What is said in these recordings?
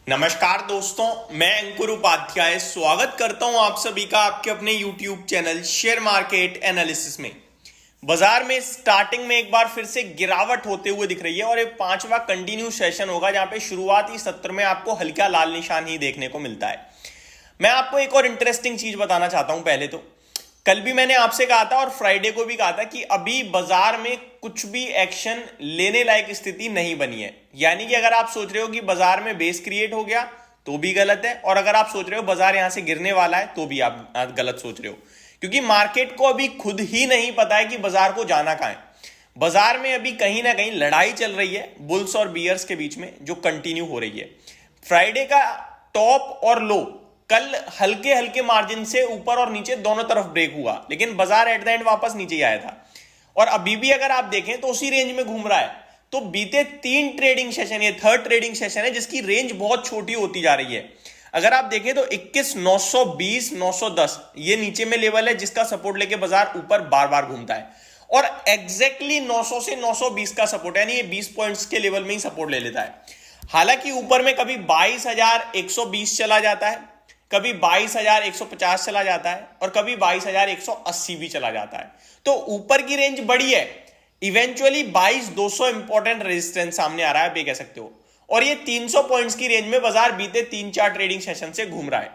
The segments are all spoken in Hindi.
नमस्कार दोस्तों, मैं अंकुर उपाध्याय स्वागत करता हूं आप सभी का आपके अपने YouTube channel share market analysis में। बाजार में स्टार्टिंग में एक बार फिर से गिरावट होते हुए दिख रही है और एक पांचवा कंटिन्यू सेशन होगा जहां पे शुरुआती सत्र में आपको हल्का लाल निशान ही देखने को मिलता है। मैं आपको एक और इंटरेस्टिंग चीज बताना चाहता हूं। पहले तो कल भी मैंने आपसे कहा था और फ्राइडे को भी कहा था कि अभी बाजार में कुछ भी एक्शन लेने लायक स्थिति नहीं बनी है। यानी कि अगर आप सोच रहे हो कि बाजार में बेस क्रिएट हो गया तो भी गलत है, और अगर आप सोच रहे हो बाजार यहां से गिरने वाला है तो भी आप गलत सोच रहे हो, क्योंकि मार्केट को अभी खुद ही नहीं पता है कि बाजार को जाना कहां है। बाजार में अभी कहीं ना कहीं लड़ाई चल रही है बुल्स और बियर्स के बीच में, जो कंटिन्यू हो रही है। फ्राइडे का टॉप और लो कल हल्के हल्के मार्जिन से ऊपर और नीचे दोनों तरफ ब्रेक हुआ, लेकिन बाजार एट द एंड वापस नीचे ही आया था और अभी भी अगर आप देखें तो उसी रेंज में घूम रहा है। तो बीते 3 ट्रेडिंग सेशन, ये थर्ड ट्रेडिंग सेशन है जिसकी रेंज बहुत छोटी होती जा रही है। अगर आप देखें तो 21,920, 910 ये नीचे में लेवल है जिसका सपोर्ट लेके बाजार ऊपर बार बार घूमता है, और एग्जैक्टली 900 से 920 का सपोर्ट, यानी ये 20 पॉइंट्स के लेवल में ही सपोर्ट ले लेता है। हालांकि ऊपर में कभी 22,120 चला जाता है, कभी 22,150 चला जाता है और कभी 22,180 भी चला जाता है। तो ऊपर की रेंज बड़ी है, इवेंचुअली 22,200 इंपॉर्टेंट रेजिस्टेंस सामने आ रहा है, आप ये कह सकते हो। और ये 300 पॉइंट्स की रेंज में बाजार बीते 3-4 ट्रेडिंग सेशन से घूम रहा है।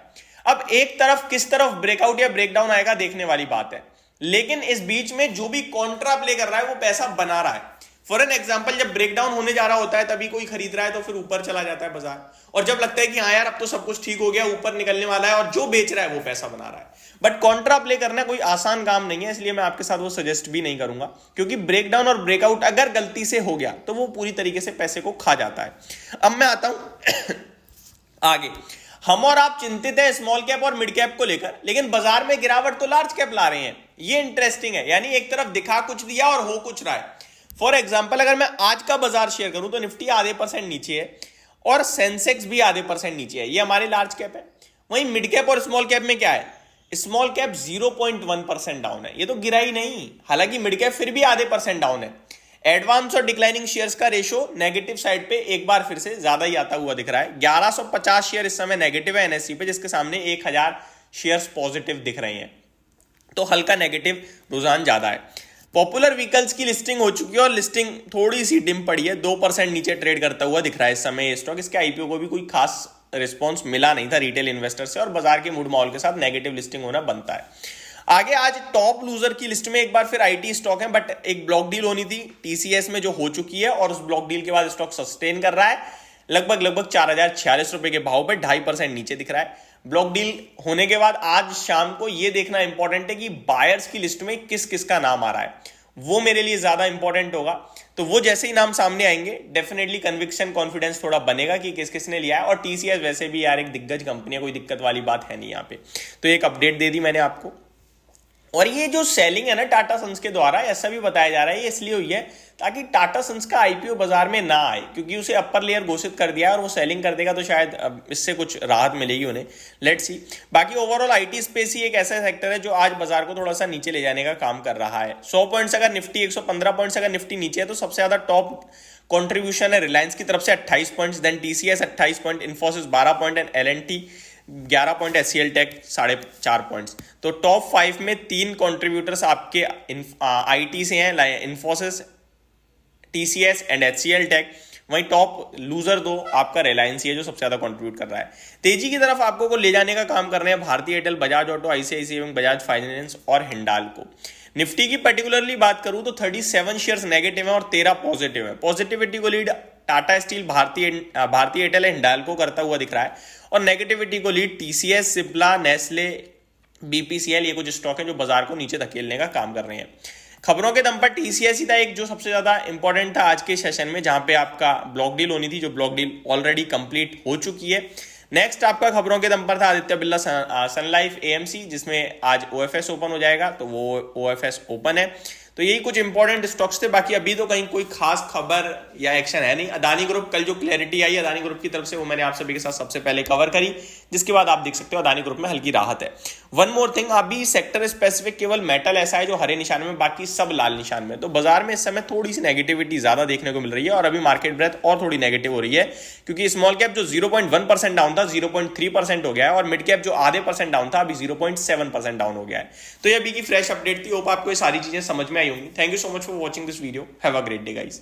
अब एक तरफ किस तरफ ब्रेकआउट या ब्रेकडाउन आएगा देखने वाली बात है, लेकिन इस बीच में जो भी कॉन्ट्रा प्ले कर रहा है वो पैसा बना रहा है। फॉर एन एग्जाम्पल, जब ब्रेकडाउन होने जा रहा होता है तभी कोई खरीद रहा है तो फिर ऊपर चला जाता है बाजार, और जब लगता है कि हाँ यार अब तो सब कुछ ठीक हो गया, ऊपर निकलने वाला है, और जो बेच रहा है वो पैसा बना रहा है। बट कॉन्ट्रा प्ले करना कोई आसान काम नहीं है, इसलिए मैं आपके साथ वो सजेस्ट भी नहीं करूंगा, क्योंकि ब्रेकडाउन और ब्रेकआउट अगर गलती से हो गया तो वो पूरी तरीके से पैसे को खा जाता है। अब मैं आता हूं आगे। हम और आप चिंतित है स्मॉल कैप और मिड कैप को लेकर, लेकिन बाजार में गिरावट तो लार्ज कैप ला रहे हैं। ये इंटरेस्टिंग है, यानी एक तरफ दिखा कुछ दिया और हो कुछ रहा है। फॉर एग्जाम्पल, अगर मैं आज का बाजार शेयर करूं तो निफ्टी आधे % नीचे है और सेंसेक्स भी आधे % नीचे है, ये हमारे लार्ज कैप है। वहीं मिड कैप और स्मॉल कैप में क्या है, स्मॉल कैप 0.1% डाउन है, ये तो गिरा ही नहीं। हालांकि मिड कैप फिर भी आधे % डाउन है। एडवांस और डिक्लाइनिंग शेयर्स का रेशो नेगेटिव साइड पे एक बार फिर से ज्यादा ही आता हुआ दिख रहा है। 1150 शेयर इस समय नेगेटिव है एनएससी पे, जिसके सामने 1000 शेयर्स पॉजिटिव दिख रहे हैं, तो हल्का नेगेटिव रुझान ज्यादा है। पॉपुलर व्हीकल्स की लिस्टिंग हो चुकी है और लिस्टिंग थोड़ी सी डिम पड़ी है, 2% नीचे ट्रेड करता हुआ दिख रहा है इस समय ये स्टॉक। इसके आईपीओ को भी कोई खास रिस्पॉन्स मिला नहीं था रिटेल इन्वेस्टर से, और बाजार के मूड माहौल के साथ नेगेटिव लिस्टिंग होना बनता है। आगे आज टॉप लूजर की लिस्ट में एक बार फिर आईटी स्टॉक है, बट एक ब्लॉक डील होनी थी टीसीएस में जो हो चुकी है, और उस ब्लॉक डील के बाद स्टॉक सस्टेन कर रहा है लगभग 4,046 रुपए के भाव पे, 2.5% नीचे दिख रहा है। ब्लॉक डील होने के बाद आज शाम को यह देखना इंपॉर्टेंट है कि बायर्स की लिस्ट में किस किस का नाम आ रहा है, वो मेरे लिए ज्यादा इंपॉर्टेंट होगा। तो वो जैसे ही नाम सामने आएंगे डेफिनेटली कन्विक्शन कॉन्फिडेंस थोड़ा बनेगा कि किस किस ने लिया है। और टीसीएस वैसे भी यार एक दिग्गज कंपनी है, कोई दिक्कत वाली बात है नहीं यहाँ पे। तो एक अपडेट दे दी मैंने आपको। और ये जो सेलिंग है ना टाटा सन्स के द्वारा, ऐसा भी बताया जा रहा है ये इसलिए हुई है ताकि टाटा सन्स का आईपीओ बाजार में ना आए, क्योंकि उसे अपर लेयर घोषित कर दिया है और वो सेलिंग कर देगा तो शायद इससे कुछ राहत मिलेगी उन्हें। Let's see. बाकी ओवरऑल आईटी स्पेस ही एक ऐसा सेक्टर है जो आज बाजार को थोड़ा सा नीचे ले जाने का काम कर रहा है। 100 पॉइंट्स अगर निफ्टी, 115 पॉइंट्स अगर निफ्टी नीचे है तो सबसे ज्यादा टॉप कॉन्ट्रीब्यूशन है रिलायंस की तरफ से 28 points, then TCS 28 point, Infosys 12 point and LNT 11 point, HCL tech 4.5 points. तो टॉप 5 में 3 कंट्रीब्यूटर्स आपके आईटी से हैं, Infosys, TCS and HCL tech. वहीं टॉप लूजर 2 आपका रिलायंस ही है जो सबसे ज्यादा कंट्रीब्यूट कर रहा है। तेजी की तरफ आपको को ले जाने का काम कर रहे हैं भारतीय Airtel, Bajaj auto, ICICI bank, Bajaj finance और हिंडाल्को। निफ्टी की पर्टिकुलरली बात करूं तो 37 शेयर्स नेगेटिव है और 13 पॉजिटिव है। पॉजिटिविटी को लीड टाटा स्टील, भारतीय एयरटेल, हिंडाल्को करता हुआ दिख रहा है, और नेगेटिविटी को lead TCS, Cipla, Nestle, BPCL, ये कुछ स्टॉक है जो बाजार को नीचे धकेलने का काम कर रहे हैं। खबरों के दम पर टीसीएस ही था एक जो सबसे ज्यादा इंपॉर्टेंट था आज के सेशन में, जहां पे आपका ब्लॉक डील होनी थी, जो ब्लॉक डील ऑलरेडी कंप्लीट हो चुकी है। नेक्स्ट आपका खबरों के दम पर था आदित्य बिरला सन लाइफ एएमसी, जिसमें आज ओएफएस ओपन हो जाएगा, तो वो ओएफएस ओपन है। तो यही कुछ इंपॉर्टेंट स्टॉक्स थे, बाकी अभी तो कहीं कोई खास खबर या एक्शन है नहीं। अदानी ग्रुप, कल जो क्लैरिटी आई अदानी ग्रुप की तरफ से, वो मैंने आप सभी के साथ सबसे पहले कवर करी, जिसके बाद आप देख सकते हो अदानी ग्रुप में हल्की राहत है। वन मोर थिंग, अभी सेक्टर स्पेसिफिक केवल मेटल ऐसा है जो हरे निशान में, बाकी सब लाल निशान में। तो बाजार में इस समय थोड़ी सी नेगेटिविटी ज्यादा देखने को मिल रही है और अभी मार्केट ब्रेथ और थोड़ी नेगेटिव हो रही है, क्योंकि स्मॉल कैप जो 0.1% डाउन था 0.3% हो गया है, और मिड कैप जो आधे % डाउन था अभी 0.7% डाउन हो गया है। तो ये अभी की फ्रेश अपडेट थी, होप आपको ये सारी चीजें समझ में आई होंगी। Thank you so much for watching this video, have a great day guys.